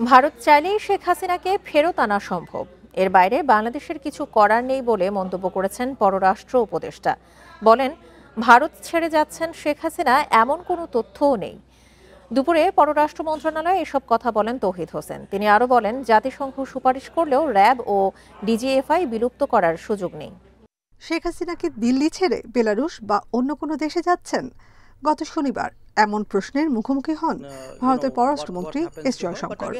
ভারত চাইলেই শেখ হাসিনাকে ফেরত আনা সম্ভব। এর বাইরে বাংলাদেশের কিছু করার নেই বলে মন্তব্য করেছেন পররাষ্ট্র উপদেষ্টা। বলেন, ভারত ছেড়ে যাচ্ছেন শেখ হাসিনা এমন কোনো তথ্যও নেই। দুপুরে পররাষ্ট্র মন্ত্রণালয়ে এসব কথা বলেন তৌহিদ হোসেন। তিনি আরও বলেন, জাতিসংঘ সুপারিশ করলেও র্যাব ও ডিজিএফআই বিলুপ্ত করার সুযোগ নেই। শেখ হাসিনা কি দিল্লি ছেড়ে বেলারুশ বা অন্য কোনো দেশে যাচ্ছেন? গত শনিবার এমন প্রশ্নের মুখোমুখি হন ভারতের পররাষ্ট্রমন্ত্রী এস জয়শঙ্কর।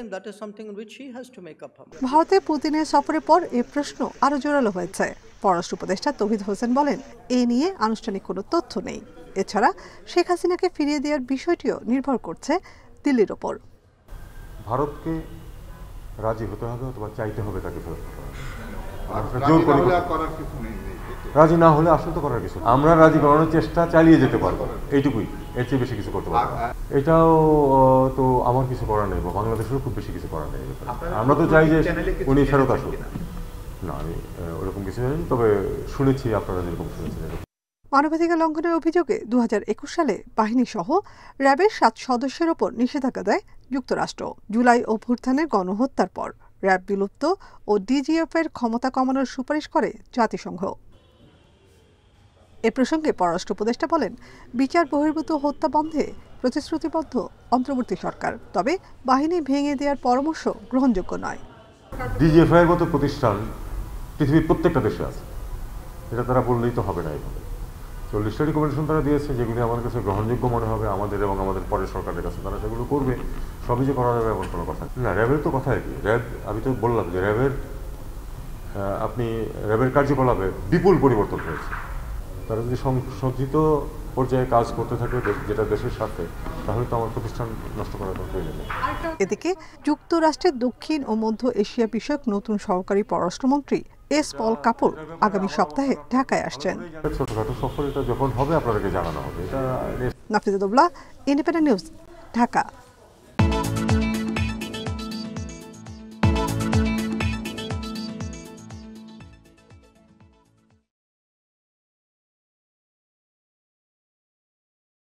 ভারতে পুতিনের সফরের পর এ প্রশ্ন আরো জোরালো হয়েছে। পররাষ্ট্র উপদেষ্টা তৌহিদ হোসেন বলেন, এ নিয়ে আনুষ্ঠানিক কোনো তথ্য নেই। এছাড়া শেখ হাসিনাকে ফিরিয়ে দেওয়ার বিষয়টিও নির্ভর করছে দিল্লির ওপর। ভারতকে রাজি হতে হবে অথবা চাইতে হবে তাকে ফেরত দিতে হবে। রাজি না হলে আসলে তো করার কিছু, আমরা রাজি করানোর চেষ্টা চালিয়ে যেতে পারবো, এইটুকুই, এর চেয়ে বেশি কিছু করতে পারবো। এটাও তো আমার কিছু করার নেই, বা বাংলাদেশেরও খুব বেশি কিছু করার নেই। আমরা তো চাই যে উনি ফেরত আসুন। না, আমি ওরকম কিছু জানি, তবে শুনেছি আপনারা যেরকম শুনেছেন। মানবাধিকার লঙ্ঘনের অভিযোগে 2021 সালে বাহিনী সহ র্যাবের 7 সদস্যের ওপর নিষেধাজ্ঞা দেয় যুক্তরাষ্ট্র। জুলাই অভ্যুত্থানের গণহত্যার পর র্যাব বিলুপ্ত ও ডিজিএফের ক্ষমতা কমানোর সুপারিশ করে জাতিসংঘ। এ প্রসঙ্গে পররাষ্ট্র উপদেষ্টা বলেন, বিচার বহির্ভূত হত্যা বন্ধে প্রতিশ্রুতিবদ্ধ অন্তর্বর্তী সরকার, তবে বাহিনী ভেঙে দেওয়ার পরামর্শ গ্রহণযোগ্য নয়। ডিজিএফআই এর মতো প্রতিষ্ঠান পৃথিবীর প্রত্যেকটা দেশে আছে, এটা তারা বললেই তো হবে না। এইভাবে 40টা রিকমেন্ডেশন তারা দিয়েছে, যেগুলি আমার কাছে গ্রহণযোগ্য মনে হবে আমাদের এবং আমাদের পরের সরকারের কাছে, তারা সেগুলো করবে। সবই যে করা যাবে এমন কোনো কথা না। র্যাবের তো কথাই কি, র্যাব, আমি তো বললাম যে র্যাবের কার্যকলাপে বিপুল পরিবর্তন হয়েছে। তারা যদি সংশোধিত পর্যায়ে কাজ করতে থাকে যেটা দেশের সাথে, তাহলে তো আমার প্রতিষ্ঠান নষ্ট করার কোনো প্রয়োজন নেই। এদিকে যুক্তরাষ্ট্রের দক্ষিণ ও মধ্য এশিয়া বিষয়ক নতুন সহকারী পররাষ্ট্রমন্ত্রী এস পল কাপুর আগামী সপ্তাহে ঢাকায় আসছেন। ছোটখাটো সফর, এটা যখন হবে আপনাদেরকে জানানো হবে। এটা নাফিজা দোবলা, ইন্ডিপেন্ডেন্ট নিউজ, ঢাকা।